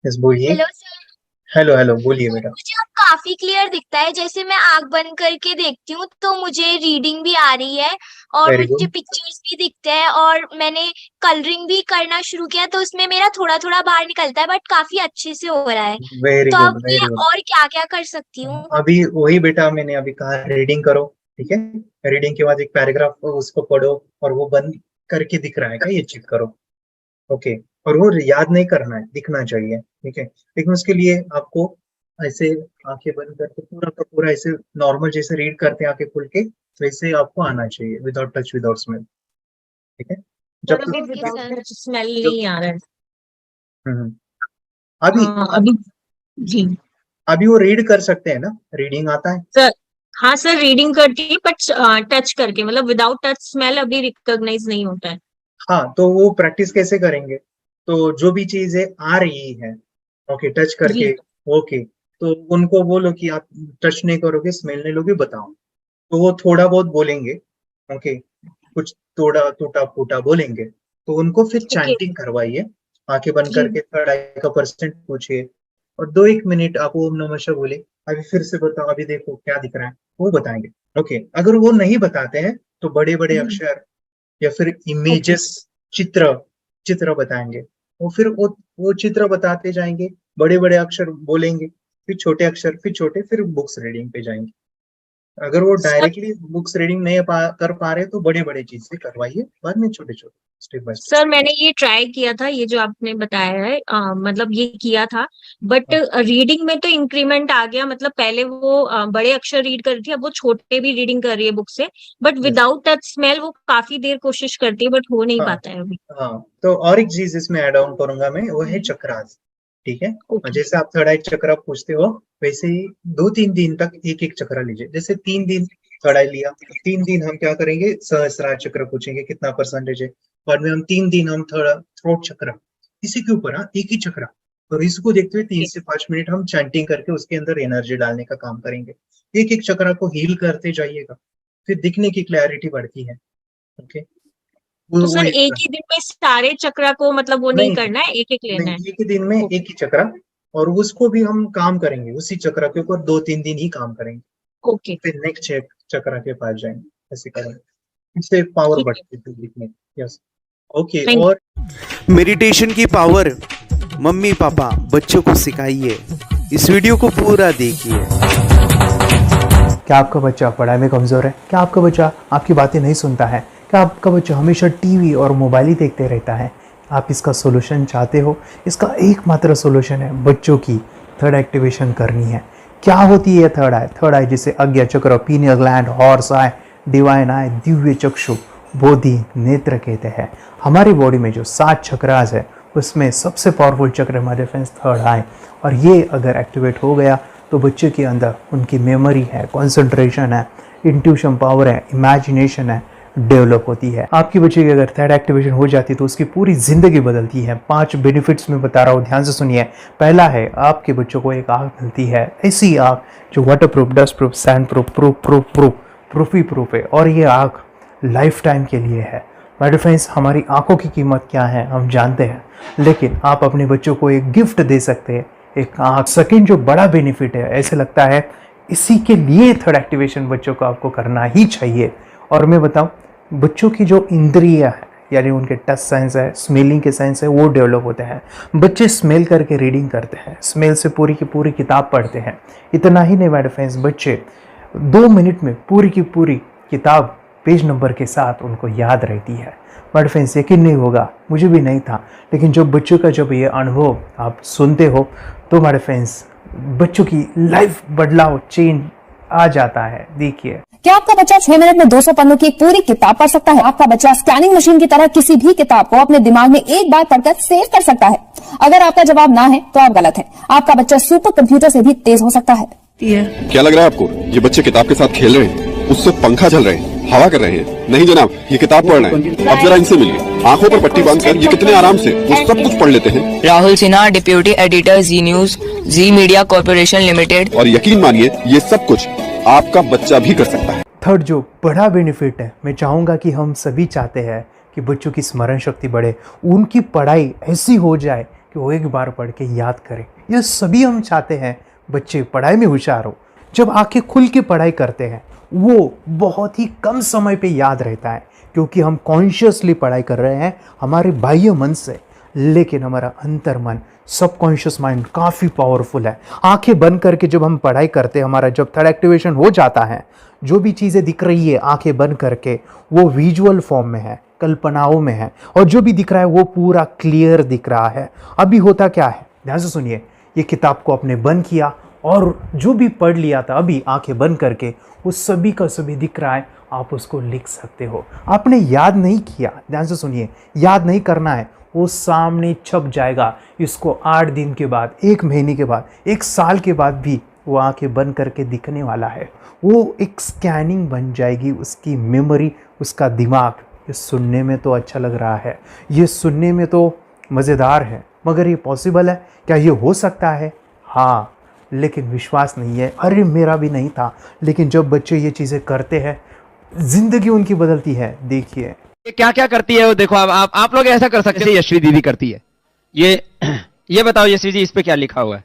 Yes, बोलिए। Hello sir. Hello, hello, बोलिए बेटा। मुझे अब काफी क्लियर दिखता है। जैसे मैं आंख बंद करके देखती हूँ तो मुझे रीडिंग भी आ रही है और वेरी मुझे गुड, पिक्चर्स भी दिखते हैं, और मैंने कलरिंग भी करना शुरू किया तो उसमें मेरा थोड़ा थोड़ा बाहर निकलता है, बट काफी अच्छे से हो रहा है। वेरी तो गुड, अब मैं वेरी गुड। और क्या क्या कर सकती हूँ? अभी वही बेटा मैंने अभी कहा, रीडिंग करो। ठीक है। रीडिंग के बाद एक पैराग्राफ उसको पढ़ो, और वो बंद करके दिख रहा है क्या ये चेक करो। ओके। और वो याद नहीं करना है, दिखना चाहिए। ठीक है, लेकिन उसके लिए आपको ऐसे आंखें बंद करके पूरा का पूरा ऐसे नॉर्मल जैसे रीड करते हैं आंखें खुल के, वैसे आपको आना चाहिए, विदाउट टच विदाउट स्मेल। ठीक है। जब सर तक अभी okay without sir. Touch smell जब नहीं आ रहा है। हम्म, अभी अभी जी अभी वो रीड कर सकते हैं ना, रीडिंग आता है। सर। हाँ सर, रीडिंग करती है बट टच करके, मतलब विदाउट टच स्मेल अभी रिकॉग्नाइज नहीं होता है। हाँ, तो वो प्रैक्टिस कैसे करेंगे? तो जो भी चीजें आ रही है, ओके, टच जी। करके, ओके, तो उनको बोलो कि आप टच नहीं करोगे, स्मेल नहीं लोगे, बताओ। तो वो थोड़ा बहुत बोलेंगे। ओके। कुछ थोड़ा टूटा फूटा बोलेंगे, तो उनको फिर ओके। चैंटिंग करवाइए। आंखें बंद जी। करके थर्ड आई का परसेंट पूछिए, और 2-1 मिनट आप ओम नमः शिवाय बोले। अभी फिर से बताओ, अभी देखो क्या दिख रहा है, वो बताएंगे। ओके, अगर वो नहीं बताते हैं तो बड़े बड़े अक्षर या फिर ओके। इमेजेस, चित्र चित्र बताएंगे। वो फिर वो चित्र बताते जाएंगे, बड़े बड़े अक्षर बोलेंगे, फिर छोटे अक्षर, फिर छोटे, फिर बुक्स रीडिंग पे जाएंगे। अगर वो सर डायरेक्टली बुक्स रीडिंग नहीं कर पा रहे तो बड़े बड़े चीज से करवाइए, बाद में छोटे छोटे, स्टेप बाय स्टेप। सर मैंने ये ट्राई किया था, ये जो आपने बताया है, मतलब ये किया था। बट रीडिंग में तो इंक्रीमेंट आ गया, मतलब पहले वो बड़े अक्षर रीड कर रही थी, अब वो छोटे भी रीडिंग कर रही है बुक से। But yes. Without touch smell वो काफी देर कोशिश करती है, बट हो नहीं हाँ, पाता है अभी। हाँ, तो और एक चीज इसमें ऐड ऑन करूंगा मैं, वो है चक्रास। ठीक है। और ओके। जैसे आप थर्ड आई चक्रा पूछते हो, वैसे ही 2-3 दिन तक एक एक चक्रा लीजिए। जैसे 3 दिन थर्ड आई लिया, तो 3 दिन हम क्या करेंगे, सहस्रार चक्र पूछेंगे कितना परसेंटेज है। बाद में हम 3 दिन हम थर्ड थ्रोट चक्र, इसी के ऊपर, हाँ, एक ही चक्रा। और इसको देखते हुए 3 से 5 मिनट हम चैंटिंग करके उसके अंदर एनर्जी डालने का काम करेंगे। एक एक चक्रा को हील करते जाइएगा, फिर दिखने की क्लैरिटी बढ़ती है। ओके। तो वो सर एक, एक ही दिन में सारे चक्रा को, मतलब वो नहीं नहीं, करना है, एक एक लेना है? नहीं, एक ही दिन में एक ही चक्रा। और उसको भी हम काम करेंगे उसी चक्र के ऊपर, 2-3 दिन ही काम करेंगे। ओके। फिर नेक्स्ट चक्र के पास जाएंगे, ऐसे करेंगे। इससे पावर ठीक है। बढ़ती है लिखने। यस। ओके। थैंक और मेडिटेशन की पावर मम्मी पापा बच्चों को सिखाइए। इस वीडियो को पूरा देखिए। क्या आपका बच्चा पढ़ाई में कमज़ोर है? क्या आपका बच्चा आपकी बातें नहीं सुनता है? क्या आपका बच्चा हमेशा टीवी और मोबाइल ही देखते रहता है? आप इसका सोल्यूशन चाहते हो? इसका एकमात्र सोल्यूशन है बच्चों की थर्ड एक्टिवेशन करनी है। क्या होती है थर्ड आई? थर्ड आई जिसे Ajna chakra, pineal gland, Horus eye, divine eye, दिव्य चक्षु, बोधि नेत्र कहते हैं। हमारी बॉडी में जो 7 चक्रास है उसमें सबसे पावरफुल चक्र हमारे फ्रेंड्स थर्ड आई। और ये अगर एक्टिवेट हो गया तो बच्चे के अंदर उनकी मेमोरी है, कंसंट्रेशन है, इंट्यूशन पावर है, इमेजिनेशन है, डेवलप होती है। आपकी बच्चे की अगर थर्ड एक्टिवेशन हो जाती है तो उसकी पूरी जिंदगी बदलती है। 5 बेनिफिट्स में बता रहा हूँ, ध्यान से सुनिए। पहला है, आपके बच्चों को एक आँख मिलती है, ऐसी आँख जो water proof, dust proof, sand proof, proof ही प्रूफ है। और ये आँख लाइफ टाइम के लिए है। माय डियर फ्रेंड्स, हमारी आंखों की कीमत क्या है हम जानते हैं, लेकिन आप अपने बच्चों को एक गिफ्ट दे सकते हैं, एक आँख। सेकंड जो बड़ा बेनिफिट है, ऐसे लगता है इसी के लिए थर्ड एक्टिवेशन बच्चों को आपको करना ही चाहिए। और मैं बताऊं, बच्चों की जो इंद्रियां है, यानी उनके टच सेंस है, स्मेलिंग के सेंस है, वो डेवलप होते हैं। बच्चे स्मेल करके रीडिंग करते हैं, स्मेल से पूरी की पूरी किताब पढ़ते हैं। इतना ही नहीं माय डियर फ्रेंड्स, बच्चे 2 मिनट में पूरी की पूरी किताब पेज नंबर के साथ उनको याद रहती है। बट फ्रेंड्स, यकीन नहीं होगा, मुझे भी नहीं था, लेकिन जब बच्चों का जब ये अनुभव आप सुनते हो तो हमारे फ्रेंड्स बच्चों की लाइफ बदलाव, चेंज आ जाता है। देखिए, क्या आपका बच्चा 6 मिनट में 200 पन्नों की एक पूरी किताब पढ़ सकता है? आपका बच्चा स्कैनिंग मशीन की तरह किसी भी किताब को अपने दिमाग में एक बार पढ़कर सेव कर सकता है? अगर आपका जवाब ना है तो आप गलत हैं। आपका बच्चा सुपर कंप्यूटर से भी तेज हो सकता है। क्या लग रहा है आपको? ये बच्चे किताब के साथ खेल रहे हैं, उससे पंखा चल रहे हैं, हवा कर रहे हैं? नहीं जनाब, ये किताब पढ़ रहे हैं। अब जरा इनसे मिलिए। आंखों पर पट्टी बांधकर ये कितने आराम से वो सब कुछ पढ़ लेते हैं। राहुल सिन्हा, डिप्यूटी एडिटर, जी न्यूज, जी मीडिया कॉर्पोरेशन लिमिटेड। और यकीन मानिए, ये सब कुछ आपका बच्चा भी कर सकता है। थर्ड जो बड़ा बेनिफिट है, मैं चाहूँगा कि हम सभी चाहते हैं कि बच्चों की स्मरण शक्ति बढ़े, उनकी पढ़ाई ऐसी हो जाए कि कि वो एक बार पढ़ के याद करें। यह सभी हम चाहते हैं बच्चे पढ़ाई में होशियार हो। जब आंखें खुल के पढ़ाई करते हैं वो बहुत ही कम समय पे याद रहता है, क्योंकि हम कॉन्शियसली पढ़ाई कर रहे हैं हमारे बाह्य मन से, लेकिन हमारा अंतर मन, सबकॉन्शियस माइंड काफ़ी पावरफुल है। आंखें बंद करके जब हम पढ़ाई करते हैं, हमारा जब थर्ड एक्टिवेशन हो जाता है, जो भी चीज़ें दिख रही है आंखें बंद करके वो विजुअल फॉर्म में है, कल्पनाओं में है, और जो भी दिख रहा है वो पूरा क्लियर दिख रहा है। अभी होता क्या है, ध्यान से सुनिए, ये किताब को आपने बंद किया और जो भी पढ़ लिया था अभी आंखें बंद करके वो सभी का सभी दिख रहा है, आप उसको लिख सकते हो। आपने याद नहीं किया, ध्यान से सुनिए, याद नहीं करना है, वो सामने छप जाएगा। इसको 8 दिन के बाद, 1 महीने के बाद, 1 साल के बाद भी वो आंखें बंद करके दिखने वाला है। वो एक स्कैनिंग बन जाएगी, उसकी मेमोरी, उसका दिमाग। ये सुनने में तो अच्छा लग रहा है, ये सुनने में तो मज़ेदार है, मगर ये पॉसिबल है क्या? ये हो सकता है, हाँ, लेकिन विश्वास नहीं है। अरे मेरा भी नहीं था, लेकिन जब बच्चे ये चीज़ें करते हैं जिंदगी उनकी बदलती है। देखिए क्या क्या करती है वो, देखो आप लोग ऐसा कर सकते हैं, यशवी दीदी करती है। ये बताओ यशवी जी, इस पे क्या लिखा हुआ है?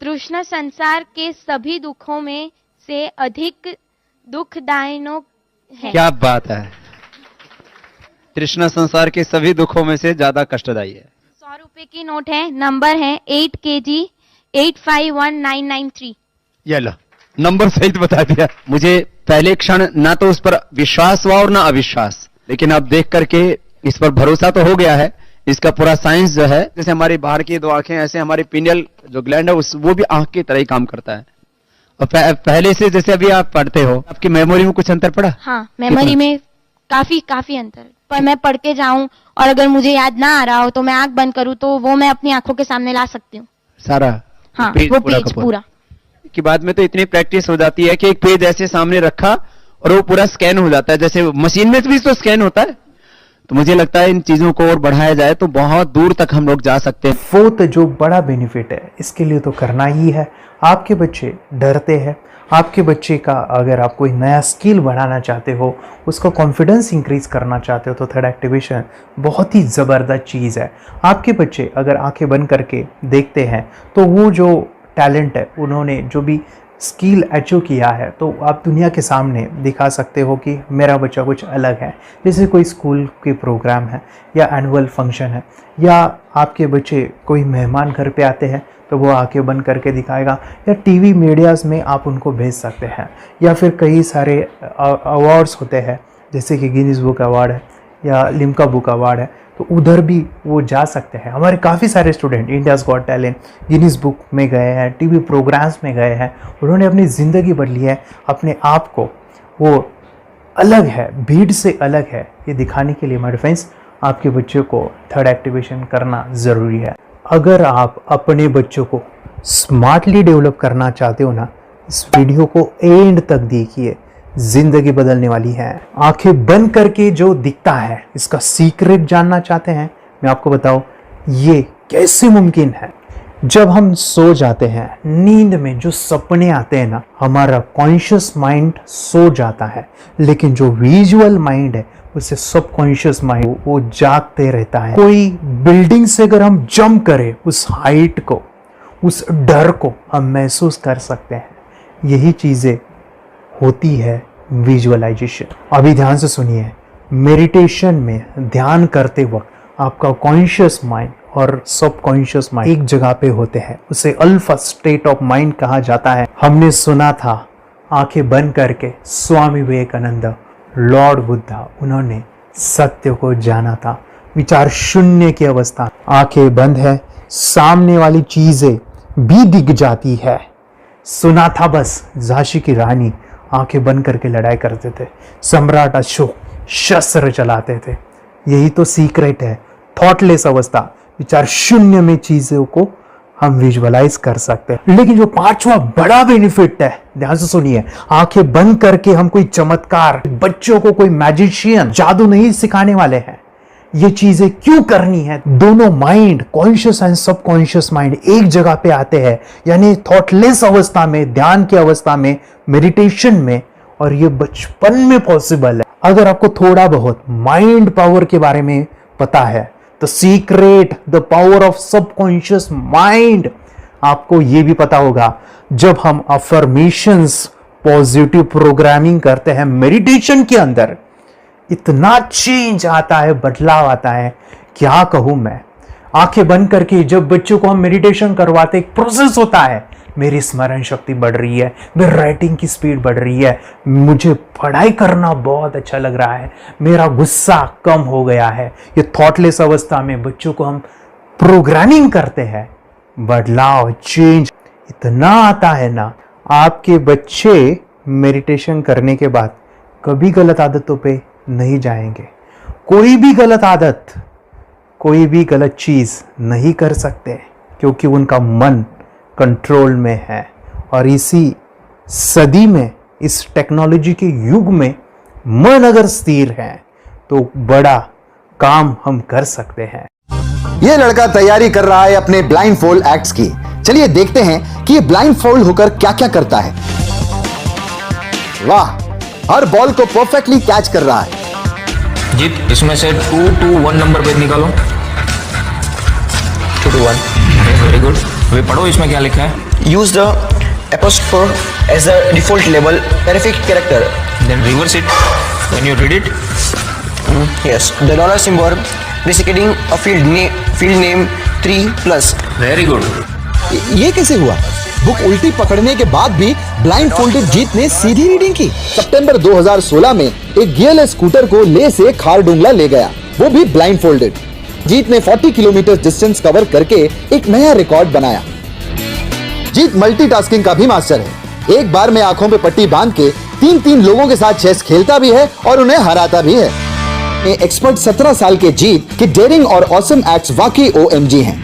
तृष्णा संसार के सभी दुखों में से अधिक दुखदायक है। क्या बात है, तृष्णा संसार के सभी दुखों में से ज्यादा कष्टदायी है। 100 रुपए की नोट है, नंबर है 8 kg 851993। ये लो, नंबर सहित बता दिया। मुझे पहले क्षण ना तो उस पर विश्वास हुआ और ना अविश्वास, लेकिन अब देख करके इस पर भरोसा तो हो गया है। इसका पूरा साइंस जो है, जैसे हमारी बाहर की 2 आंखें, ऐसे हमारी पिनियल जो ग्लैंड है वो भी आंख की तरह ही काम करता है। और पहले से जैसे अभी आप पढ़ते हो, आपकी मेमोरी में कुछ अंतर पड़ा? हाँ, मेमोरी में काफी अंतर। पर मैं पढ़ के जाऊं और अगर मुझे याद ना आ रहा हो तो मैं आंख बंद करूं तो वो मैं अपनी आंखों के सामने ला सकती हूँ सारा। हाँ, वो पेज पूरा कि बाद में तो इतनी प्रैक्टिस हो जाती है कि एक पेज ऐसे सामने रखा और वो पूरा स्कैन हो जाता है, जैसे मशीन में भी तो स्कैन होता है। तो मुझे लगता है इन चीजों को और बढ़ाया जाए तो बहुत दूर तक हम लोग जा सकते हैं। फोर्थ जो बड़ा बेनिफिट है, इसके लिए तो करना ही है। आपके बच्चे डरते हैं, आपके बच्चे का अगर आप कोई नया स्किल बढ़ाना चाहते हो, उसका कॉन्फिडेंस इंक्रीज करना चाहते हो, तो थर्ड एक्टिवेशन बहुत ही ज़बरदस्त चीज़ है। आपके बच्चे अगर आंखें बंद करके देखते हैं तो वो जो टैलेंट है, उन्होंने जो भी स्किल अचीव किया है, तो आप दुनिया के सामने दिखा सकते हो कि मेरा बच्चा कुछ अलग है। जैसे कोई स्कूल के प्रोग्राम है या एनुअल फंक्शन है, या आपके बच्चे कोई मेहमान घर पे आते हैं तो वो आंखें बंद करके दिखाएगा, या टीवी मीडियाज़ में आप उनको भेज सकते हैं, या फिर कई सारे अवार्ड्स होते हैं जैसे कि गिनीज बुक अवार्ड है या लिम्का बुक अवार्ड है, तो उधर भी वो जा सकते हैं। हमारे काफ़ी सारे student India's got talent, Guinness book में गए हैं, टीवी प्रोग्राम्स में गए हैं, उन्होंने अपनी ज़िंदगी बदली है, अपने आप को वो अलग है, भीड़ से अलग है, ये दिखाने के लिए मेरे फ्रेंड्स आपके बच्चों को थर्ड एक्टिवेशन करना ज़रूरी है। अगर आप अपने बच्चों को स्मार्टली डेवलप करना चाहते हो ना, इस वीडियो को एंड तक देखिए, जिंदगी बदलने वाली है। आंखें बंद करके जो दिखता है, इसका सीक्रेट जानना चाहते हैं, मैं आपको बताऊं ये कैसे मुमकिन है। जब हम सो जाते हैं, नींद में जो सपने आते हैं ना, हमारा कॉन्शियस माइंड सो जाता है, लेकिन जो विजुअल माइंड है, उससे सबकॉन्शियस माइंड वो जागते रहता है। कोई बिल्डिंग से अगर हम जंप करें, उस हाइट को, उस डर को हम महसूस कर सकते हैं। यही चीज़ें होती है विजुअलाइजेशन। अभी ध्यान से सुनिए, मेडिटेशन में ध्यान करते वक्त आपका कॉन्शियस माइंड और सबकॉन्शियस माइंड एक जगह पे होते हैं, उसे अल्फा स्टेट ऑफ माइंड कहा जाता है। हमने सुना था आंखें बंद करके स्वामी विवेकानंद, लॉर्ड बुद्धा, उन्होंने सत्य को जाना था। विचार शून्य की अवस्था, आंखें बंद है, सामने वाली चीजें भी दिख जाती है। सुना था बस, झांसी की रानी आंखें बंद करके लड़ाई करते थे, सम्राट अशोक शस्त्र चलाते थे। यही तो सीक्रेट है, थॉटलेस अवस्था, विचार शून्य में चीजों को हम विजुअलाइज कर सकते हैं। लेकिन जो 5वां बड़ा बेनिफिट है, ध्यान से सुनिए, आंखें बंद करके हम कोई चमत्कार, बच्चों को कोई मैजिशियन जादू नहीं सिखाने वाले हैं। ये चीजें क्यों करनी है? दोनों mind, conscious and subconscious mind एक जगह पे आते हैं, यानी थॉटलेस अवस्था में, ध्यान की अवस्था में, मेडिटेशन में, और ये बचपन में पॉसिबल है। अगर आपको थोड़ा बहुत माइंड पावर के बारे में पता है the secret, the power of subconscious mind. आपको ये भी पता होगा, जब हम अफर्मेशंस, पॉजिटिव प्रोग्रामिंग करते हैं मेडिटेशन के अंदर, इतना चेंज आता है, बदलाव आता है, क्या कहूं मैं। आंखें बंद करके जब बच्चों को हम मेडिटेशन करवाते, एक प्रोसेस होता है, मेरी स्मरण शक्ति बढ़ रही है, मेरी राइटिंग की स्पीड बढ़ रही है, मुझे पढ़ाई करना बहुत अच्छा लग रहा है, मेरा गुस्सा कम हो गया है। ये थॉटलेस अवस्था में बच्चों को हम प्रोग्रामिंग करते हैं, बदलाव, चेंज इतना आता है ना। आपके बच्चे मेडिटेशन करने के बाद कभी गलत आदतों पे नहीं जाएंगे। कोई भी गलत आदत, कोई भी गलत चीज नहीं कर सकते, क्योंकि उनका मन कंट्रोल में है। और इसी सदी में, इस टेक्नोलॉजी के युग में मन अगर स्थिर है तो बड़ा काम हम कर सकते हैं। ये लड़का तैयारी कर रहा है अपने ब्लाइंड फोल्ड एक्ट्स की। चलिए देखते हैं कि ये ब्लाइंड फोल्ड होकर क्या क्या करता है। वाह, हर बॉल को परफेक्टली कैच कर रहा है। जीत, इसमें से 2 to 1 नंबर पे निकालो। 2 to 1, वेरी गुड। वे पढ़ो, इसमें क्या लिखा है। Use the apostrophe as a default label perfect character. Then reverse it when you read it. Yes, the dollar symbol designating a field name 3+. Very good. ये कैसे हुआ? बुक उल्टी पकड़ने के बाद भी ब्लाइंड फोल्डेड जीत ने सीधी रीडिंग की। सितंबर 2016 में एक गियरलेस स्कूटर को ले से खारडुंगला ले गया, वो भी ब्लाइंड फोल्डेड। जीत ने 40 किलोमीटर डिस्टेंस कवर करके एक नया रिकॉर्ड बनाया। जीत मल्टीटास्किंग का भी मास्टर है। एक बार में आंखों पे पट्टी बांध के 3-3 लोगों के साथ चेस खेलता भी है और उन्हें हराता भी है। एक्सपर्ट 17 साल के जीत के डेयरिंग और ऑसम एक्ट्स वाकई OMG हैं।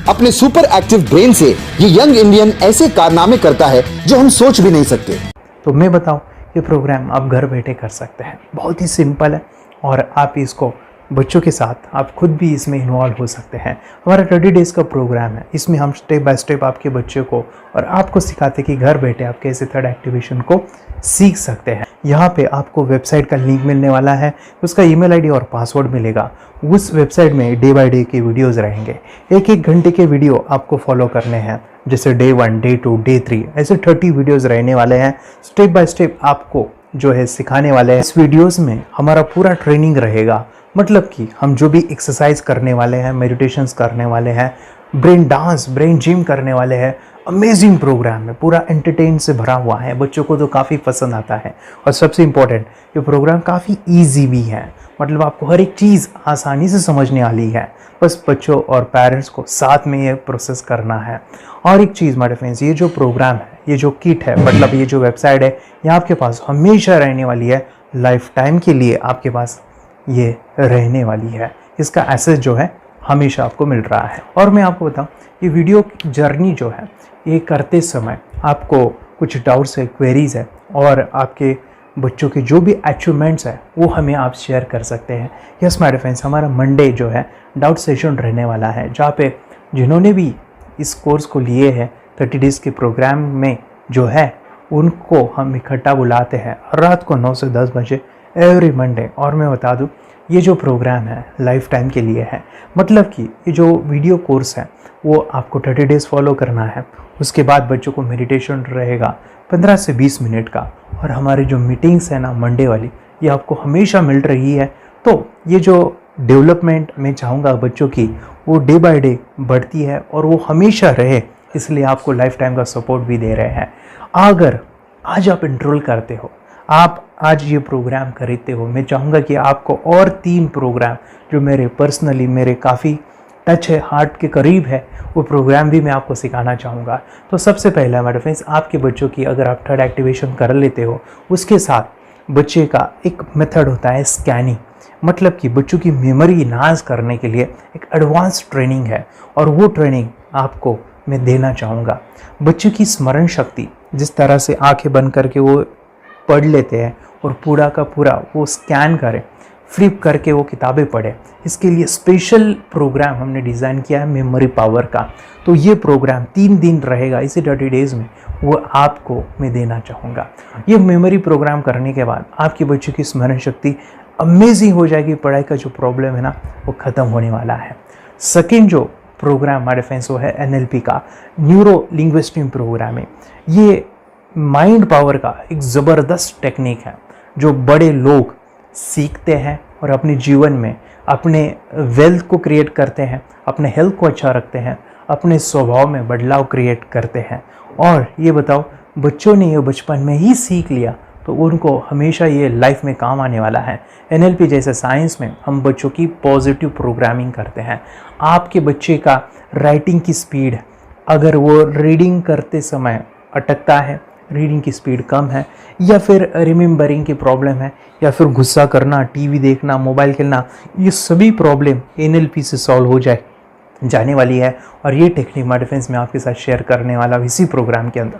अपने सुपर एक्टिव ब्रेन से ये यंग इंडियन ऐसे कारनामे करता है जो हम सोच भी नहीं सकते। तो मैं बताऊं, ये प्रोग्राम आप घर बैठे कर सकते हैं, बहुत ही सिंपल है। और आप इसको बच्चों के साथ, आप खुद भी इसमें इन्वॉल्व हो सकते हैं। हमारा 30 डेज़ का प्रोग्राम है, इसमें हम स्टेप बाय स्टेप आपके बच्चे को और आपको सिखाते कि घर बैठे आप कैसे थर्ड एक्टिवेशन को सीख सकते हैं। यहाँ पे आपको वेबसाइट का लिंक मिलने वाला है, उसका ईमेल आईडी और पासवर्ड मिलेगा। उस वेबसाइट में डे बाय डे के वीडियोज़ रहेंगे, 1-1 घंटे के वीडियो आपको फॉलो करने हैं, जैसे डे 1, डे 2, डे 3, ऐसे 30 वीडियोज़ रहने वाले हैं। स्टेप बाय स्टेप आपको जो है सिखाने वाले हैं। इस वीडियोज़ में हमारा पूरा ट्रेनिंग रहेगा, मतलब कि हम जो भी एक्सरसाइज करने वाले हैं, मेडिटेशंस करने वाले हैं, ब्रेन डांस, ब्रेन जिम करने वाले हैं। अमेजिंग प्रोग्राम है, पूरा एंटरटेन से भरा हुआ है, बच्चों को तो काफ़ी पसंद आता है। और सबसे इम्पोर्टेंट, ये प्रोग्राम काफ़ी ईजी भी है, मतलब आपको हर एक चीज़ आसानी से समझने वाली है। बस बच्चों और पेरेंट्स को साथ में ये प्रोसेस करना है। और एक चीज़ माय फ्रेंड्स, ये जो प्रोग्राम है, ये जो किट है, मतलब ये जो वेबसाइट है, ये आपके पास हमेशा रहने वाली है, लाइफ टाइम के लिए आपके पास ये रहने वाली है। इसका एक्सेस जो है हमेशा आपको मिल रहा है। और मैं आपको बताऊं, ये वीडियो जर्नी जो है, ये करते समय आपको कुछ डाउट्स है, क्वेरीज है, और आपके बच्चों के जो भी अचीवमेंट्स है वो हमें आप शेयर कर सकते हैं। यस माय फ्रेंड्स, हमारा मंडे जो है डाउट सेशन रहने वाला है, जहाँ पे जिन्होंने भी इस कोर्स को लिए हैं 30 डेज़ के प्रोग्राम में जो है, उनको हम इकट्ठा बुलाते हैं रात को 9 से 10 बजे एवरी मंडे। और मैं बता दूं, ये जो प्रोग्राम है लाइफ टाइम के लिए है, मतलब कि ये जो वीडियो कोर्स है वो आपको 30 डेज़ फॉलो करना है। उसके बाद बच्चों को मेडिटेशन रहेगा 15 से 20 मिनट का, और हमारी जो मीटिंग्स है ना मंडे वाली, ये आपको हमेशा मिल रही है। तो ये जो डेवलपमेंट मैं चाहूँगा बच्चों की, वो डे बाय डे बढ़ती है और वो हमेशा रहे, इसलिए आपको लाइफ टाइम का सपोर्ट भी दे रहे हैं। अगर आज आप एनरोल करते हो, आप आज ये प्रोग्राम खरीदते हो, मैं चाहूँगा कि आपको और 3 प्रोग्राम जो मेरे पर्सनली मेरे काफ़ी टच है, हार्ट के करीब है, वो प्रोग्राम भी मैं आपको सिखाना चाहूँगा। तो सबसे पहला मेरे फ्रेंड्स, आपके बच्चों की अगर आप थर्ड एक्टिवेशन कर लेते हो, उसके साथ बच्चे का एक मेथड होता है स्कैनिंग, मतलब कि बच्चों की मेमोरी इन्हांस करने के लिए एक एडवांस ट्रेनिंग है, और वो ट्रेनिंग आपको मैं देना चाहूँगा। बच्चों की स्मरण शक्ति, जिस तरह से आंखें बंद करके वो पढ़ लेते हैं और पूरा का पूरा वो स्कैन करें, फ्लिप करके वो किताबें पढ़े, इसके लिए स्पेशल प्रोग्राम हमने डिज़ाइन किया है मेमोरी पावर का। तो ये प्रोग्राम 3 दिन रहेगा, इसी 30 डेज़ में वो आपको मैं देना चाहूँगा। ये मेमोरी प्रोग्राम करने के बाद आपके बच्चों की स्मरण शक्ति अमेजिंग हो जाएगी। पढ़ाई का जो प्रॉब्लम है ना वो ख़त्म होने वाला है। सेकेंड जो प्रोग्राम हमारे फ्रेंड्स वो है NLP का, न्यूरो लिंग्विस्टिक प्रोग्राम है। ये माइंड पावर का एक ज़बरदस्त टेक्निक है जो बड़े लोग सीखते हैं और अपने जीवन में अपने वेल्थ को क्रिएट करते हैं, अपने हेल्थ को अच्छा रखते हैं, अपने स्वभाव में बदलाव क्रिएट करते हैं। और ये बताओ, बच्चों ने ये बचपन में ही सीख लिया तो उनको हमेशा ये लाइफ में काम आने वाला है। NLP जैसे साइंस में हम बच्चों की पॉजिटिव प्रोग्रामिंग करते हैं। आपके बच्चे का राइटिंग की स्पीड, अगर वो रीडिंग करते समय अटकता है, रीडिंग की स्पीड कम है, या फिर रिमेंबरिंग की प्रॉब्लम है, या फिर गुस्सा करना, टीवी देखना, मोबाइल खेलना, ये सभी प्रॉब्लम NLP से सॉल्व हो जाने वाली है। और ये टेक्निक हमारे फ्रेंड्स में आपके साथ शेयर करने वाला इसी प्रोग्राम के अंदर।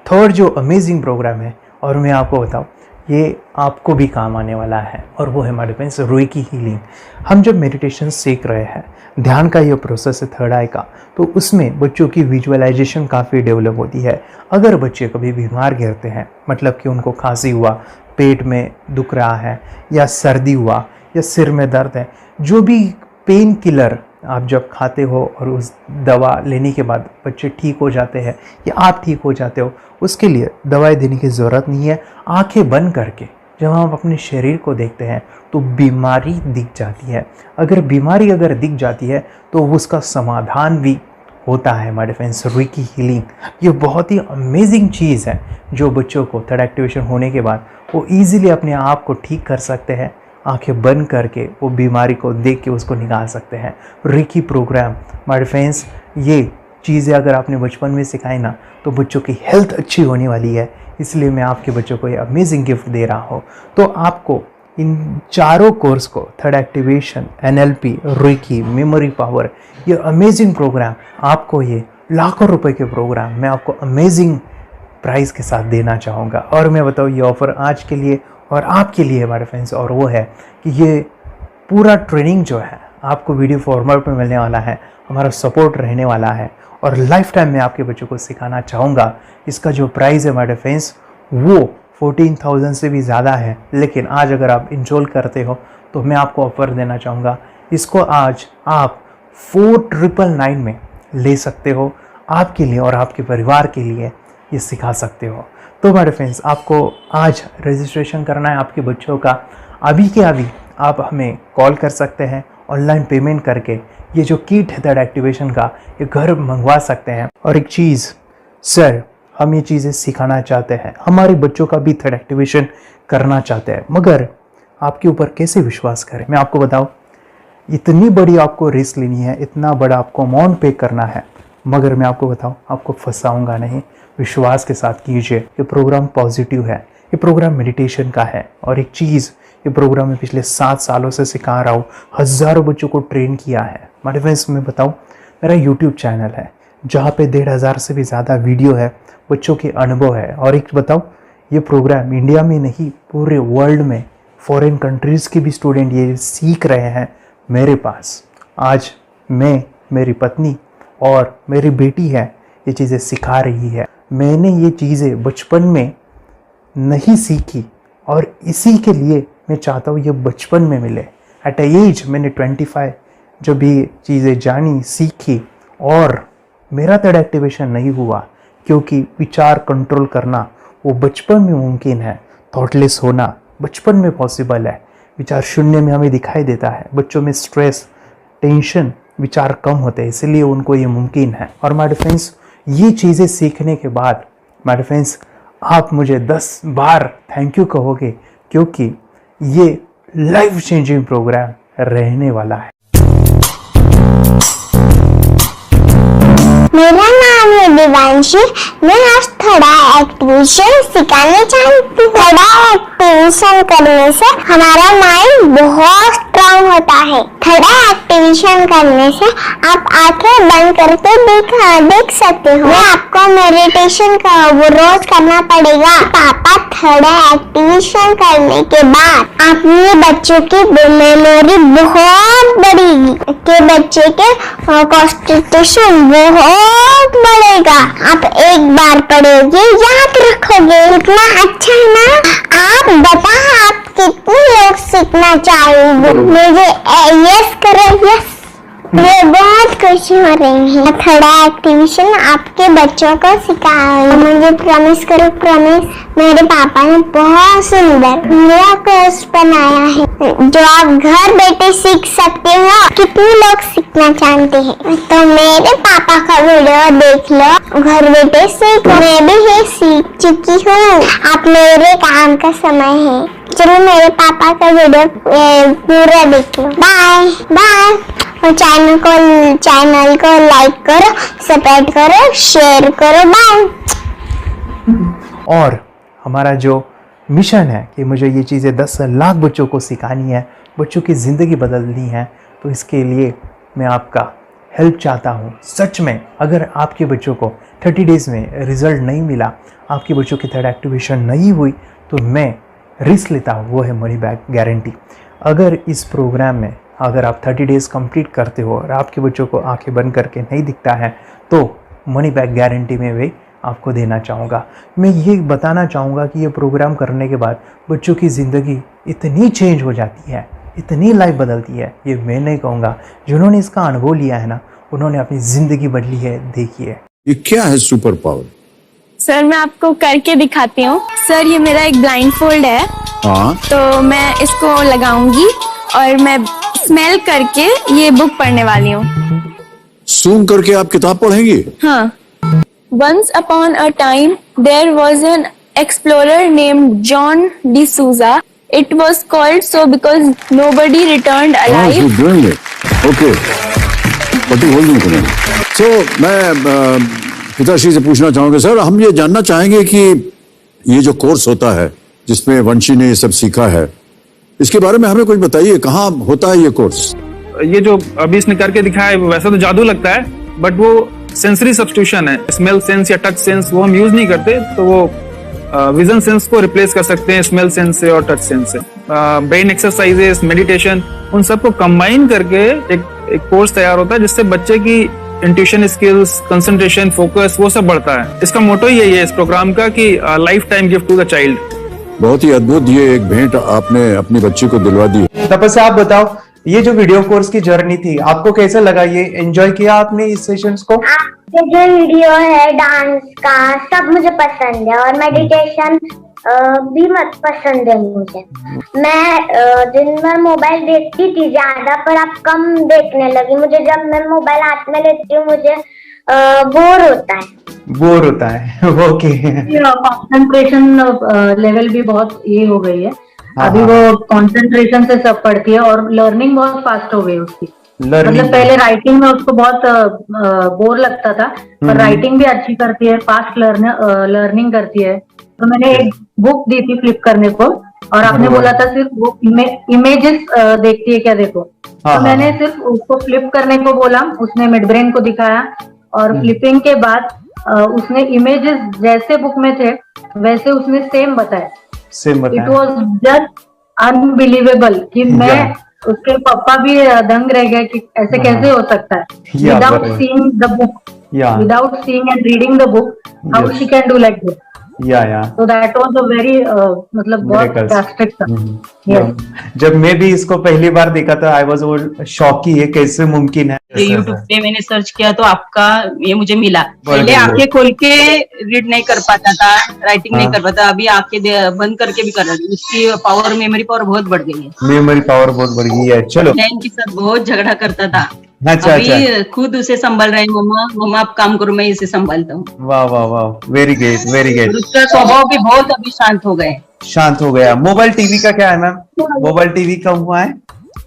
थर्ड जो अमेजिंग प्रोग्राम है और मैं आपको बताऊं, ये आपको भी काम आने वाला है, और वो है हमारे फ्रेंड्स रेकी हीलिंग। हम जब मेडिटेशन सीख रहे हैं, ध्यान का ये प्रोसेस है थर्ड आई का, तो उसमें बच्चों की विजुअलाइजेशन काफ़ी डेवलप होती है। अगर बच्चे कभी बीमार गिरते हैं, मतलब कि उनको खांसी हुआ, पेट में दुख रहा है, या सर्दी हुआ, या सिर में दर्द है, जो भी पेन किलर आप जब खाते हो और उस दवा लेने के बाद बच्चे ठीक हो जाते हैं या आप ठीक हो जाते हो, उसके लिए दवाई देने की ज़रूरत नहीं है। आंखें बंद करके जब हम अपने शरीर को देखते हैं तो बीमारी दिख जाती है। अगर बीमारी दिख जाती है तो उसका समाधान भी होता है हमारे फ्रेंड्स। रेकी हीलिंग ये बहुत ही अमेजिंग चीज़ है जो बच्चों को थर्ड एक्टिवेशन होने के बाद वो ईजिली अपने आप को ठीक कर सकते हैं। आंखें बंद करके वो बीमारी को देख के उसको निकाल सकते हैं। रेकी प्रोग्राम हमारे फ्रेंड्स, ये चीज़ें अगर आपने बचपन में सिखाई ना तो बच्चों की हेल्थ अच्छी होने वाली है। इसलिए मैं आपके बच्चों को ये अमेजिंग गिफ्ट दे रहा हूँ। तो आपको इन चारों कोर्स को, third activation, NLP, reiki, memory power, ये अमेजिंग प्रोग्राम, आपको ये लाखों रुपए के प्रोग्राम मैं आपको अमेजिंग प्राइस के साथ देना चाहूँगा। और मैं बताऊँ, ये ऑफ़र आज के लिए और आपके लिए हमारे फ्रेंड्स, और वो है कि ये पूरा ट्रेनिंग जो है आपको वीडियो फॉर्मेट में मिलने वाला है, हमारा सपोर्ट रहने वाला है, और लाइफ टाइम में आपके बच्चों को सिखाना चाहूँगा। इसका जो प्राइस है हमारे फ्रेंड्स वो 14,000 से भी ज़्यादा है, लेकिन आज अगर आप इंस्टॉल करते हो तो मैं आपको ऑफ़र देना चाहूँगा। इसको आज आप 4,999 में ले सकते हो। आपके लिए और आपके परिवार के लिए ये सिखा सकते हो। तो हमारे फ्रेंड्स, आपको आज रजिस्ट्रेशन करना है आपके बच्चों का। अभी के अभी आप हमें कॉल कर सकते हैं, ऑनलाइन पेमेंट करके ये जो किट है थर्ड एक्टिवेशन का, ये घर मंगवा सकते हैं। और एक चीज़ सर, हम ये चीज़ें सिखाना चाहते हैं, हमारे बच्चों का भी थर्ड एक्टिवेशन करना चाहते हैं, मगर आपके ऊपर कैसे विश्वास करें? मैं आपको बताऊं, इतनी बड़ी आपको रिस्क लेनी है, इतना बड़ा आपको अमाउंट पे करना है, मगर मैं आपको बताऊं, आपको फंसाऊंगा नहीं। विश्वास के साथ कीजिए। ये प्रोग्राम पॉजिटिव है, ये प्रोग्राम मेडिटेशन का है। और एक चीज़, ये प्रोग्राम मैं पिछले 7 सालों से सिखा रहा हूँ, हज़ारों बच्चों को ट्रेन किया है। हमारे फ्रेंड्स, मैं बताऊँ, मेरा यूट्यूब चैनल है जहाँ पे 1,500 से भी ज़्यादा वीडियो है, बच्चों के अनुभव है। और एक बताऊँ, ये प्रोग्राम इंडिया में नहीं, पूरे वर्ल्ड में फॉरेन कंट्रीज़ के भी स्टूडेंट ये सीख रहे हैं मेरे पास। आज मैं, मेरी पत्नी और मेरी बेटी है, ये चीज़ें सिखा रही है। मैंने ये चीज़ें बचपन में नहीं सीखी और इसी के लिए मैं चाहता हूँ ये बचपन में मिले। एट एज मैंने 25 जब ये चीज़ें जानी, सीखी, और मेरा थर्ड एक्टिवेशन नहीं हुआ क्योंकि विचार कंट्रोल करना वो बचपन में मुमकिन है। थॉटलेस होना बचपन में पॉसिबल है। विचार शून्य में हमें दिखाई देता है। बच्चों में स्ट्रेस, टेंशन, विचार कम होते हैं, इसलिए उनको ये मुमकिन है। और माय फ्रेंड्स, ये चीज़ें सीखने के बाद माय फ्रेंड्स, आप मुझे 10 बार थैंक यू कहोगे, क्योंकि ये लाइफ चेंजिंग प्रोग्राम रहने वाला है। मेरा नाम है दिवांशी। मैं आज थोड़ा एक्टिवेशन सिखाने चाहती हूँ। थोड़ा एक्टिवेशन करने से हमारा माइंड बहुत स्ट्रांग होता है। थोड़ा एक्टिवेशन करने से आप आंखें बंद करके देख सकते हो। मैं आपको मेडिटेशन का वो रोज करना पड़ेगा। पापा, थोड़ा एक्टिवेशन करने के बाद अपने बच्चों की मेमोरी बहुत बढ़ेगी, के बच्चे के कॉन्सेंट्रेशन बहुत बढ़ेगा। आप एक बार पढ़ोगे, याद रखोगे, इतना अच्छा है ना। आप बता, आप कितने लोग सीखना चाहिए? मुझे यस करो, यस। मुझे बहुत खुशी हो रही है। थोड़ा एक्टिविशन आपके बच्चों को सिखाऊंगी। मुझे प्रॉमिस करो, प्रॉमिस। मेरे पापा ने बहुत सुंदर मेरा कोर्स बनाया है जो आप घर बैठे सीख सकते हो। कितने लोग सीखना चाहते हैं तो मेरे पापा का वीडियो देख लो, घर बैठे सीखो। मैं भी ये सीख चुकी हूँ। आप मेरे काम का समय है। चलो मेरे पापा का वीडियो पूरा देख लो। Bye bye. और चैनल को लाइक करो, सब्सक्राइब करो, शेयर करो। बाय। और हमारा जो मिशन है कि मुझे ये चीज़ें 10 लाख बच्चों को सिखानी है, बच्चों की ज़िंदगी बदलनी है, तो इसके लिए मैं आपका हेल्प चाहता हूँ। सच में अगर आपके बच्चों को 30 डेज़ में रिज़ल्ट नहीं मिला, आपके बच्चों की थर्ड एक्टिवेशन नहीं हुई, तो मैं रिस्क लेता हूँ, वो है मनी बैक गारंटी। अगर इस प्रोग्राम में अगर आप 30 डेज़ कंप्लीट करते हो और आपके बच्चों को आंखें बंद करके नहीं दिखता है, तो मनी बैक गारंटी में भी आपको देना चाहूँगा। मैं ये बताना चाहूँगा कि ये प्रोग्राम करने के बाद बच्चों की ज़िंदगी इतनी चेंज हो जाती है, इतनी लाइफ बदलती है, ये मैं नहीं कहूँगा। जिन्होंने इसका अनुभव लिया है ना, उन्होंने अपनी ज़िंदगी बदली है। देखिए ये क्या है सुपर पावर? सर मैं आपको करके दिखाती हूँ। सर ये मेरा एक ब्लाइंड फोल्ड है। हाँ, तो मैं इसको लगाऊंगी और मैं स्मेल करके ये बुक पढ़ने वाली हूँ। सूंघ करके आप किताब पढ़ेंगी? हाँ। Once upon a time, there was an explorer named John D'Souza. It was called so because nobody returned alive. You're doing it. Okay. What are you holding today? So, मैं पिताश्री से पूछना चाहूँगा, सर हम ये जानना चाहेंगे कि ये जो कोर्स होता है जिसमें वंशी ने ये सब सीखा है, इसके बारे में हमें कुछ बताइए। कहाँ होता है ये कोर्स? ये जो अभी इसने करके दिखाया है वैसा तो जादू लगता है, बट वो सेंसरी सब्स्टिट्यूशन है। स्मेल सेंस या टच सेंस वो हम यूज नहीं करते, तो वो विजन सेंस को रिप्लेस कर सकते हैं स्मेल सेंस से और टच सेंस से। ब्रेन एक्सरसाइजेस, मेडिटेशन, उन सबको कंबाइन करके एक कोर्स तैयार होता है जिससे बच्चे की इंट्यूशन स्किल्स, कंसंट्रेशन, फोकस वो सब बढ़ता है। इसका मोटो ही यही है इस प्रोग्राम का कि lifetime gift to the child. बहुत ही अद्भुत ये एक भेंट आपने अपनी बच्ची को दिलवा दी। तपस्या आप बताओ, ये जो वीडियो कोर्स की जर्नी थी आपको कैसा लगा? ये एंजॉय किया आपने इस सेशंस को? आपके जो वीडियो है डांस का सब मुझे पसंद है और मेडिटेशन भी मत पसंद है मुझे। मैं दिन भर मोबाइल देखती थी ज्यादा, पर अब कम देखने लगी। मुझे जब मैं मोबाइल हाथ में लेती हूँ मुझे बोर होता है। ओके। कंसंट्रेशन लेवल भी बहुत ये हो गई है। अभी वो कंसंट्रेशन से सब पढ़ती है और लर्निंग बहुत फास्ट हो गई उसकी। मतलब पहले राइटिंग में उसको बहुत बोर लगता था, पर राइटिंग भी अच्छी करती है, फास्ट लर्निंग करती है। तो मैंने एक बुक दी थी फ्लिप करने को और आपने बोला था सिर्फ वो इमेजेस देखती है क्या, देखो। तो मैंने सिर्फ उसको फ्लिप करने को बोला, उसने मिड ब्रेन को दिखाया और फ्लिपिंग के बाद उसने इमेजेस जैसे बुक में थे वैसे उसने सेम बताया। इट वॉज जस्ट अनबिलीवेबल कि मैं उसके पापा भी दंग रह गए कि ऐसे कैसे हो सकता है। Without seeing the book, without seeing and reading the book, how she can do like this. So that was a very मतलब बहुत ड्रास्टिक था। जब मैं भी इसको पहली बार देखा था आई वाज शॉक कि ये कैसे मुमकिन है। यूट्यूब पे मैंने सर्च किया तो आपका ये मुझे मिला। पहले आंखें खोल के रीड नहीं कर पाता था, राइटिंग नहीं कर पाता, अभी आंखें बंद करके भी कर रहा है। उसकी पावर, मेमोरी पावर बहुत बढ़ गई है। मेमोरी पावर बहुत बढ़ गई है। चलो, बहन के साथ बहुत झगड़ा करता था। अच्छा, अभी खुद उसे संभाल रहे हैं। मम्मा आप काम करो, मैं इसे संभालता हूँ। वाह वाह वाह, वेरी ग्रेट वेरी ग्रेट। उसका स्वभाव भी बहुत अभी शांत हो गया। मोबाइल टीवी का क्या है मैम? मोबाइल टीवी का हुआ है?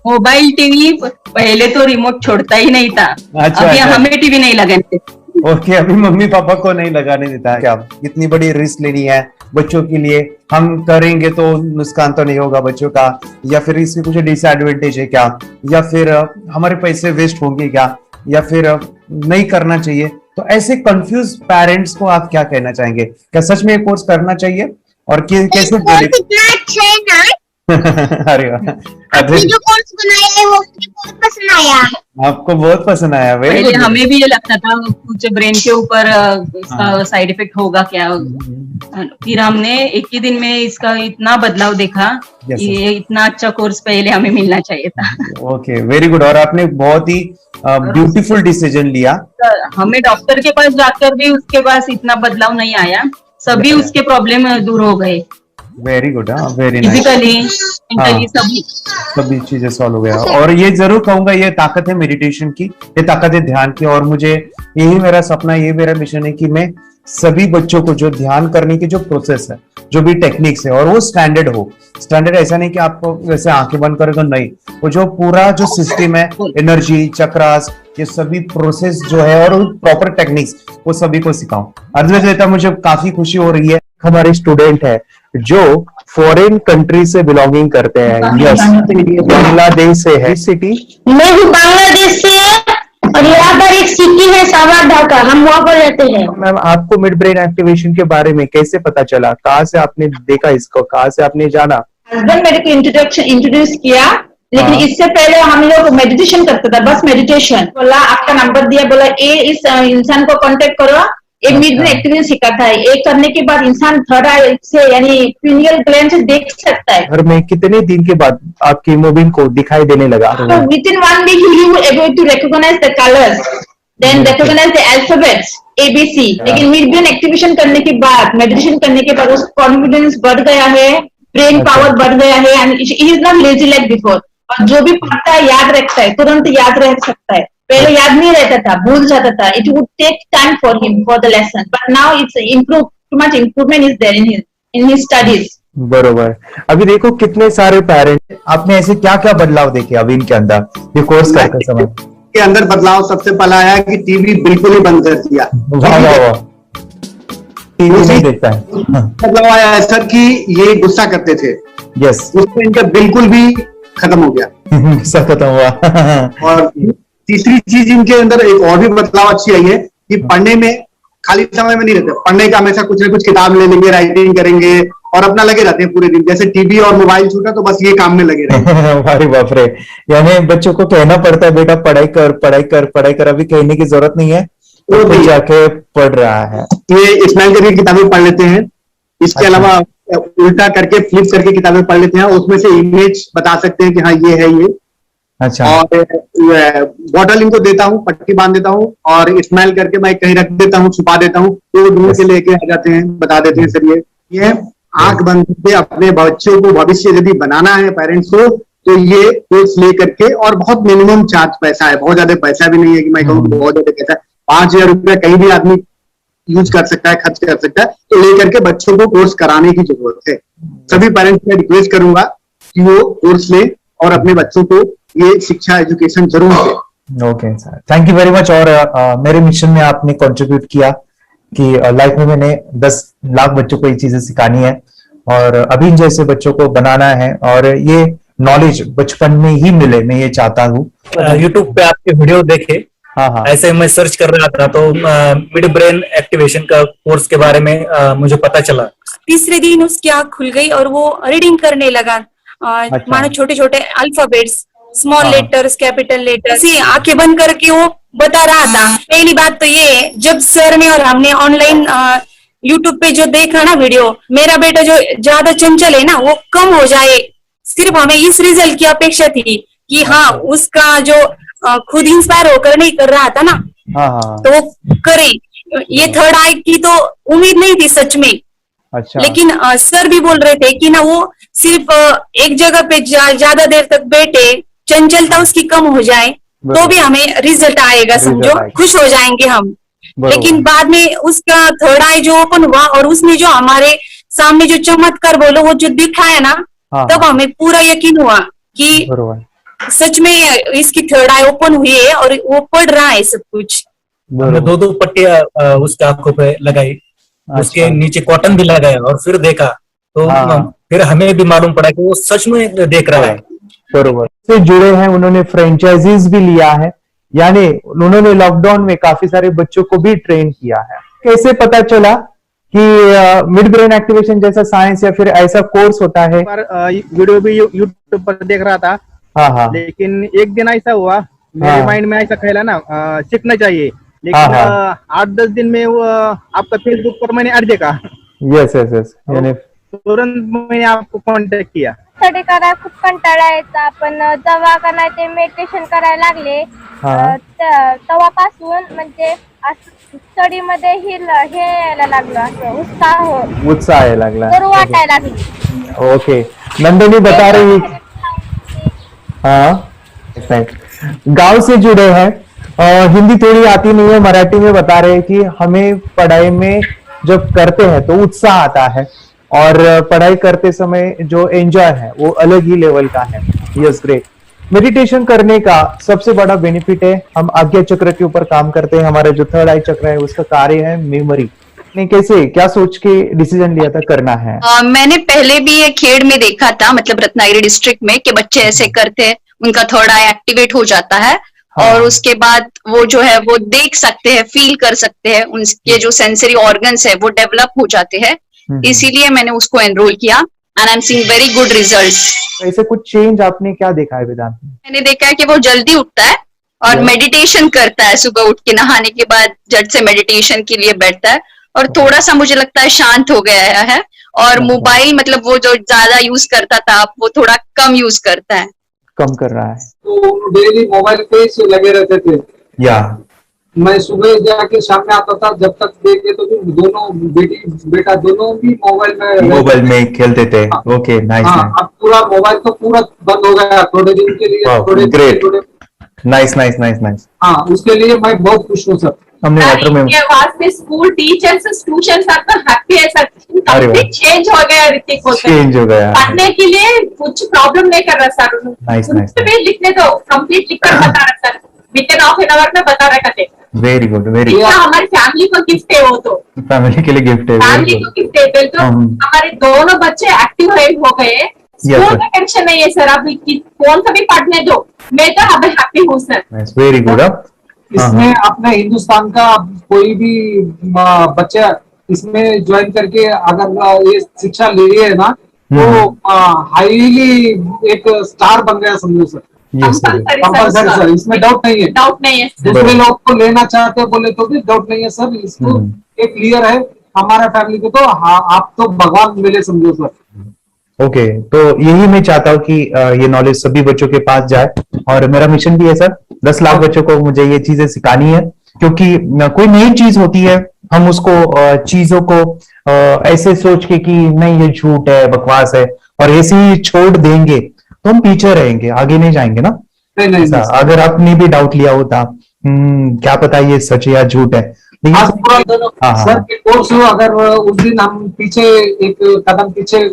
मोबाइल टीवी पहले तो रिमोट छोड़ता ही नहीं था। अभी हमें टीवी नहीं लगाने देते। ओके, अभी मम्मी पापा को नहीं लगाने देता है। क्या इतनी बड़ी रिस्क लेनी है बच्चों के लिए? हम करेंगे तो नुकसान तो नहीं होगा बच्चों का, या फिर इसकी कुछ डिसएडवांटेज है क्या, या फिर हमारे पैसे वेस्ट होंगे क्या, या फिर नहीं करना चाहिए? तो ऐसे कंफ्यूज पेरेंट्स को आप क्या कहना चाहेंगे? क्या सच में ये कोर्स करना चाहिए और कैसे? अरे आपने जो कोर्स बनाया है वो मुझे बहुत पसंद आया। आपको बहुत पसंद आया? पहले हमें भी ये लगता था कुछ ब्रेन के ऊपर साइड इफेक्ट होगा क्या, फिर हमने एक ही दिन में इसका इतना बदलाव देखा Yes, ये इतना अच्छा कोर्स पहले हमें मिलना चाहिए था। Okay, very good. और आपने बहुत ही ब्यूटीफुल डिसीजन लिया। हमें डॉक्टर के पास जाकर भी उसके पास इतना बदलाव नहीं आया, सभी उसके प्रॉब्लम दूर हो गए, very good, very nice. Physically mentally सभी चीजें सॉल्व हो गया। और ये जरूर कहूंगा, ये ताकत है मेडिटेशन की, ये ताकत है ध्यान की। और मुझे यही मेरा सपना, ये मेरा मिशन है कि मैं सभी बच्चों को जो ध्यान करने की जो प्रोसेस है, जो भी टेक्निक्स है, और वो स्टैंडर्ड हो। स्टैंडर्ड ऐसा नहीं कि आपको वैसे आंखें बंद करेगा, नहीं, वो जो पूरा जो सिस्टम है, एनर्जी चक्रास, ये सभी प्रोसेस जो है और प्रॉपर टेक्निक्स, वो सभी को सिखाऊं। अद्वैत, मुझे काफी खुशी हो रही है, हमारे स्टूडेंट है जो फॉरेन कंट्री से बिलोंगिंग करते हैं। यस, बांग्लादेश से है। सिटी मैं भी बांग्लादेश से और यहाँ पर एक सिटी है सावर ढाका, हम वहाँ पर रहते हैं। मैम, आपको मिड ब्रेन एक्टिवेशन के बारे में कैसे पता चला? कहाँ से आपने देखा इसको, कहाँ से आपने जाना? हस्बैंड मेरे को इंट्रोड्यूस किया, लेकिन इससे पहले हम लोग मेडिटेशन करते थे, बस मेडिटेशन। बोला आपका नंबर दिया, बोला ये इस इंसान को कांटेक्ट करो, एक मिड ब्रेन एक्टिवेशन सिखाता है। एक करने के बाद इंसान थर्ड आई से यानी पिनियल ग्लैंड से देख सकता है। घर में कितने दिन के बाद आपकी हीमोग्लोबिन को दिखाई देने लगा? With in 1 week you will able to recognize the colors, then recognize the alphabets ABC। लेकिन मिड ब्रेन एक्टिवेशन करने के बाद, मेडिटेशन करने के बाद उसका कॉन्फिडेंस बढ़ गया है, ब्रेन पावर बढ़ गया है, and he is not lazy like before. और जो भी पढ़ता है याद रखता है, तुरंत याद रह सकता है। पहले याद नहीं रहता था, भूल जाता था। It would take time for him for the lesson, but now it's improve, too much improvement is there in his studies. बरोबर। अभी देखो कितने सारे पेरेंट्स, आपने ऐसे क्या क्या बदलाव देखे अभी इनके अंदर ये कोर्स करते समय? के अंदर बदलाव सबसे पहला आया कि टीवी बिल्कुल ही बंद कर दिया। वाह वाह वाह, टीवी नहीं देखता है। बदलाव आया है सर कि ये गुस्सा करते थे, यस, उसमें इनका बिल्कुल भी खत्म हो गया, गुस्सा खत्म हुआ। और तीसरी चीज इनके अंदर एक और भी बदलाव अच्छी आई है कि पढ़ने में खाली समय में नहीं रहते, पढ़ने का हमेशा कुछ ना कुछ किताब ले लेंगे, राइटिंग करेंगे और अपना लगे रहते हैं पूरे दिन। जैसे टीवी और मोबाइल छूटा तो बस ये काम में लगे रहते। अरे बाप रे, यानी बच्चों को कहना पड़ता है बेटा पढ़ाई कर, पढ़ाई कर, पढ़ाई कर, अभी कहने की जरूरत नहीं है, तो भी जाके पढ़ रहा है। ये इस्माइल करके किताबें पढ़ लेते हैं, इसके अलावा उल्टा करके फ्लिप करके किताबें पढ़ लेते हैं, उसमें से इमेज बता सकते हैं कि हाँ ये है ये। अच्छा। और बॉटल इनको देता हूँ, पट्टी बांध देता हूँ और इस्माइल करके मैं कहीं रख देता हूँ, छुपा देता हूँ, तो ढूंढ के लेके आ जाते हैं, बता देते हैं सर ये आंख बंद करके अपने बच्चों को भविष्य यदि बनाना है पेरेंट्स को, तो ये कोर्स ले करके, और बहुत मिनिमम चार्ज पैसा है, बहुत ज्यादा पैसा भी नहीं है कि मैं कहूँ बहुत ज्यादा पैसा है। 5,000 रुपया कहीं भी आदमी यूज कर सकता है, खर्च कर सकता है, तो लेकर के बच्चों को कोर्स कराने की जरूरत है। सभी पेरेंट्स में रिक्वेस्ट करूंगा कि वो कोर्स ले और अपने बच्चों को ये शिक्षा एजुकेशन जरूर दे। Okay sir, thank you very much. और मेरे मिशन में आपने कंट्रीब्यूट किया कि लाइफ में मैंने 10 लाख बच्चों को ये चीजें सिखानी है और अभी जैसे बच्चों को बनाना है, और ये नॉलेज बचपन में ही मिले, मैं ये चाहता हूँ। यूट्यूब पे आपके वीडियो देखे, हाँ, ऐसे मैं सर्च कर रहा था तो मिड ब्रेन एक्टिवेशन का कोर्स के बारे में मुझे पता चला। तीसरे दिन उसकी आंख खुल गई और वो रीडिंग करने लगा, मानो छोटे छोटे alphabets, small letters, capital letters, आंखें बंद करके वो बता रहा था। पहली बात तो ये, जब सर ने और हमने ऑनलाइन यूट्यूब पे जो देखा ना वीडियो, मेरा बेटा जो ज्यादा चंचल है ना वो कम हो जाए, सिर्फ हमें इस रिजल्ट की अपेक्षा थी कि हाँ उसका जो खुद इंस्पायर होकर नहीं कर रहा था ना, तो वो करे। ये थर्ड आई की तो उम्मीद नहीं थी सच में। अच्छा। लेकिन सर भी बोल रहे थे कि ना वो सिर्फ एक जगह पे ज्यादा देर तक बैठे, चंचलता उसकी कम हो जाए तो भी हमें रिजल्ट आएगा, समझो खुश हो जाएंगे हम। लेकिन बाद में उसका थर्ड आई जो ओपन हुआ और उसने जो हमारे सामने जो चमत्कार बोलो वो जो दिखाया ना, तब हमें पूरा यकीन हुआ कि सच में इसकी थर्ड आई ओपन हुई है और वो पढ़ रहा है सब कुछ। हमने 2 पट्टियां उसके आंखों पे लगाई, उसके नीचे कॉटन भी लगाया और फिर देखा तो फिर हमें भी मालूम पड़ा कि वो सच में देख रहा है। बरोबर से जुड़े हैं, उन्होंने फ्रेंचाइजीज भी लिया है, यानी उन्होंने लॉकडाउन में काफी सारे बच्चों को भी ट्रेन किया है। कैसे पता चला कि मिड ब्रेन एक्टिवेशन जैसा साइंस या फिर ऐसा कोर्स होता है? वीडियो भी यूट्यूब पर देख रहा था, लेकिन एक दिन ऐसा हुआ मेरे माइंड में ऐसा ख्याल ना सीखना चाहिए, लेकिन 8-10 दिन में वो आपका फेसबुक पर मैंने ऐड देखा येस येस येस यानी तुरंत मैंने आपको कॉन्टॅक्ट किया. स्टडी करायला खूप कंटाळा यायचा, पण जेव्हा का नाही ते मेडिटेशन करायला लागले तेव्हापासून म्हणजे स्टडी मध्ये हे यायला लागलं, असं उत्साह यायला लागला, बरं वाटायला लागलं. ओके. नंदिनी बता रही हाँ गांव से जुड़े हैं, हिंदी थोड़ी आती नहीं है, मराठी में बता रहे हैं कि हमें पढ़ाई में जब करते हैं तो उत्साह आता है और पढ़ाई करते समय जो एंजॉय है वो अलग ही लेवल का है. Yes great. मेडिटेशन करने का सबसे बड़ा बेनिफिट है, हम आज्ञा चक्र के ऊपर काम करते हैं. हमारा जो थर्ड आई चक्र है उसका कार्य है मेमोरी. ने कैसे क्या सोच के डिसीजन लिया था करना है? मैंने पहले भी ये खेड़ में देखा था, मतलब रत्नागिरी डिस्ट्रिक्ट में, कि बच्चे ऐसे करते हैं, उनका थर्ड आई एक्टिवेट हो जाता है. हाँ. और उसके बाद वो जो है वो देख सकते हैं, फील कर सकते हैं, उनके जो सेंसरी ऑर्गन्स है वो डेवलप हो जाते हैं. इसीलिए मैंने उसको एनरोल किया and I am seeing very good results. ऐसे कुछ चेंज आपने क्या देखा है वेदांत में? मैंने देखा है कि वो जल्दी उठता है और मेडिटेशन करता है. सुबह उठ के नहाने के बाद झट से मेडिटेशन के लिए बैठता है और थोड़ा सा मुझे लगता है शांत हो गया है. और मोबाइल मतलब वो जो ज्यादा यूज करता था वो थोड़ा कम यूज करता है, कम कर रहा है. तो डेली मोबाइल पे से लगे रहते थे. या मैं सुबह जाके शाम में आता था, जब तक देखे तो भी दोनों बेटा दोनों भी मोबाइल में खेलते थे. Okay nice. अब पूरा मोबाइल तो पूरा बंद हो गया थोड़े दिन के लिए. थोड़े नाइस नाइस नाइस नाइस. हाँ, उसके लिए मैं बहुत खुश हूँ सर. हमने लेटर में वास्ते स्कूल टीचर्स ट्यूशन सबका हैप्पी है सर. कंप्लीट चेंज हो गया ऋतिक को. चेंज हो गया. पढ़ने के लिए कुछ प्रॉब्लम नहीं कर रहा सर. Nice nice. लिखने दो, कंप्लीट लिखकर बता रहा sir. Within half an hour में बता रहा कहते. Very good very good. हमारी फैमिली को गिफ्ट है, वो तो फैमिली के लिए गिफ्ट है. फैमिली को गिफ्ट है. फिर तो हमारे दोनों बच्चे एक्टिव हो गए. स्कूल का टेंशन नहीं है सर. अभी कौन सा भी पढ़ने दो, मैं तो अभी हैप्पी हूँ सर. Very good. इसमें अपने हिंदुस्तान का कोई भी बच्चा इसमें ज्वाइन करके अगर ये शिक्षा ले रही है ना, तो हाईली एक स्टार बन गया समझो सर. कंपल्सरी सर, इसमें डाउट नहीं है. डाउट नहीं है. दूसरे लोग को लेना चाहते बोले तो भी डाउट नहीं है सर. इसको एक क्लियर है हमारा फैमिली को. तो आप तो भगवान मिले समझो सर. ओके तो यही मैं चाहता हूँ कि ये नॉलेज सभी बच्चों के पास जाए और मेरा मिशन भी है सर. 10 लाख बच्चों को मुझे ये चीजें सिखानी है, क्योंकि कोई नई चीज होती है हम उसको चीजों को ऐसे सोच के कि नहीं ये झूठ है, बकवास है, और ऐसे ही छोड़ देंगे तो हम पीछे रहेंगे, आगे नहीं जाएंगे ना. नहीं. अगर आपने भी डाउट लिया होता क्या पता ये सच है या झूठ है. सर के कोर्स अगर उस दिन हम पीछे एक कदम पीछे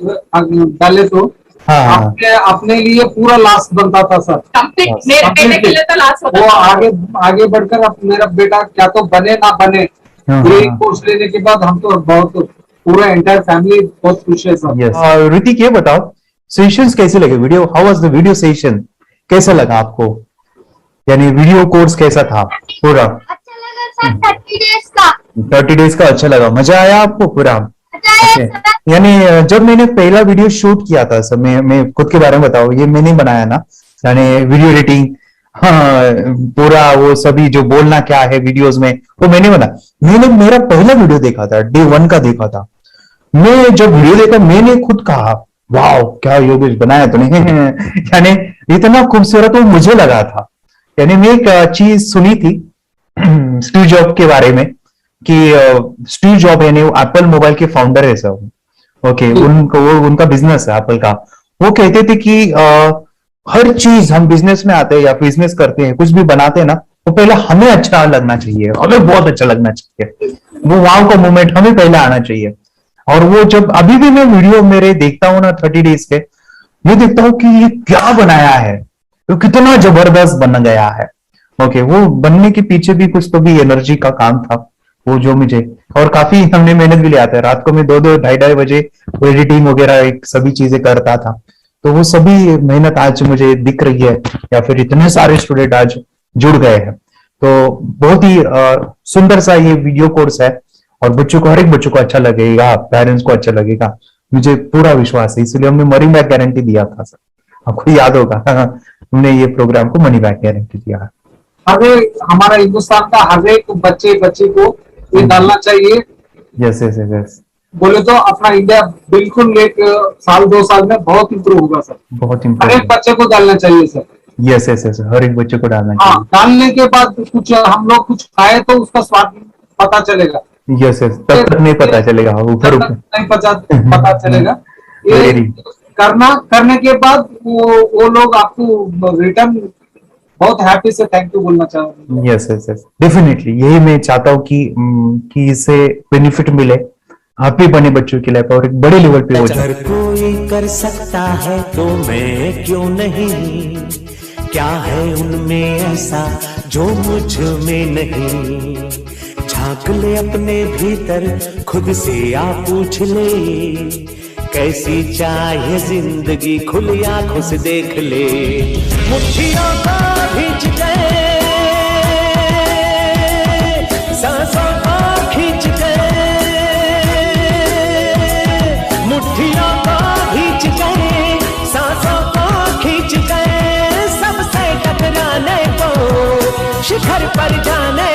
डाले तो अपने लिए पूरा लास्ट बनता था सर. मेरे के लिए तो लास्ट होता था. वो आगे बढ़कर अब मेरा बेटा क्या तो बने ना बने, ये कोर्स लेने के बाद हम तो बहुत पूरा एंटायर फैमिली बहुत खुश है सर. ऋतिक ये बताओ सेशंस कैसे लगे? Video how was the video session? कैसा लगा आपको? यानी वीडियो कोर्स कैसा था पूरा? अच्छा लगा सर. 30 डेज का अच्छा लगा. मजा आया आपको पूरा? यानी जब मैंने पहला वीडियो शूट किया था सर, मैं खुद के बारे में बताऊं, ये मैंने बनाया ना, यानी वीडियो एडिटिंग, हाँ पूरा वो सभी जो बोलना क्या है वीडियोस में वो मैंने बनाया. मैंने मेरा पहला वीडियो देखा था, डे 1 का देखा था. मैं जब वीडियो देखा मैंने खुद कहा वाह क्या योगेश बनाया तूने. यानी इतना खूबसूरत वो मुझे लगा था. यानी मैं एक चीज सुनी थी स्टीव जॉब के बारे में कि स्टीव जॉब यानी एप्पल मोबाइल के फाउंडर है सर. ओके उनका बिजनेस है एप्पल का. वो कहते थे कि हर चीज हम बिजनेस में आते हैं या बिजनेस करते हैं, कुछ भी बनाते हैं ना, वो पहले हमें अच्छा लगना चाहिए, हमें बहुत अच्छा लगना चाहिए. वो वाव का मोमेंट हमें पहले आना चाहिए. और वो जब अभी भी मैं वीडियो मेरे देखता हूँ ना 30 डेज के, मैं देखता हूँ कि ये क्या बनाया है, तो कितना जबरदस्त बन गया है. ओके वो बनने के पीछे भी कुछ तो भी एनर्जी का काम था वो जो मुझे, और काफी हमने मेहनत भी लिया था. रात को मैं 2-2 ढाई बजे एडिटिंग वगैरह सभी चीजें करता था. तो वो सभी मेहनत आज मुझे दिख रही है, या फिर इतने सारे स्टूडेंट आज जुड़ गए हैं. तो बहुत ही सुंदर सा ये वीडियो कोर्स है और बच्चों को, हर एक बच्चों को अच्छा लगेगा, पेरेंट्स को अच्छा लगेगा, मुझे पूरा विश्वास है. इसलिए हमने मनी बैक गारंटी दिया था सर, आपको याद होगा. हमने ये प्रोग्राम को मनी बैक गारंटी दिया है. हमारा हिंदुस्तान का हर एक बच्चे को ये डालना चाहिए. Yes yes yes. बोले तो अपना इंडिया बिल्कुल एक साल 2 साल में बहुत इम्प्रूव होगा सर। बहुत हर इम्पोर्टेंट। एक बच्चे को डालना चाहिए सर। यस यस यस, हर एक बच्चे को डालना हाँ, चाहिए। डालने के बाद कुछ हम लोग कुछ खाए तो उसका स्वाद पता चलेगा। यस यस, तब तक नहीं पता चलेगा, ऊपर ऊपर नहीं पता चलेगा। ये Very. करने के बाद वो लोग आपको रिटर्न बहुत हैप्पी से थैंक यू बोलना चाहूंगा। यस यस यस, डेफिनेटली यही मैं चाहता हूँ कि इससे बेनिफिट मिले, आप भी बने बच्चों की लाइफ और एक बड़े लेवल पे हो जाए। अगर कोई कर सकता है तो मैं क्यों नहीं, क्या है उनमें ऐसा जो मुझ में नहीं। झांक ले अपने भीतर खुद से आ पूछ ले, कैसी चाहे जिंदगी खुली आंखों से देख ले। मुट्ठियों को खींच गए, सांसों को खींच गए, मुट्ठियों को खींच गए, सांसों को खींच गए, सबसे टकराने को शिखर पर जाने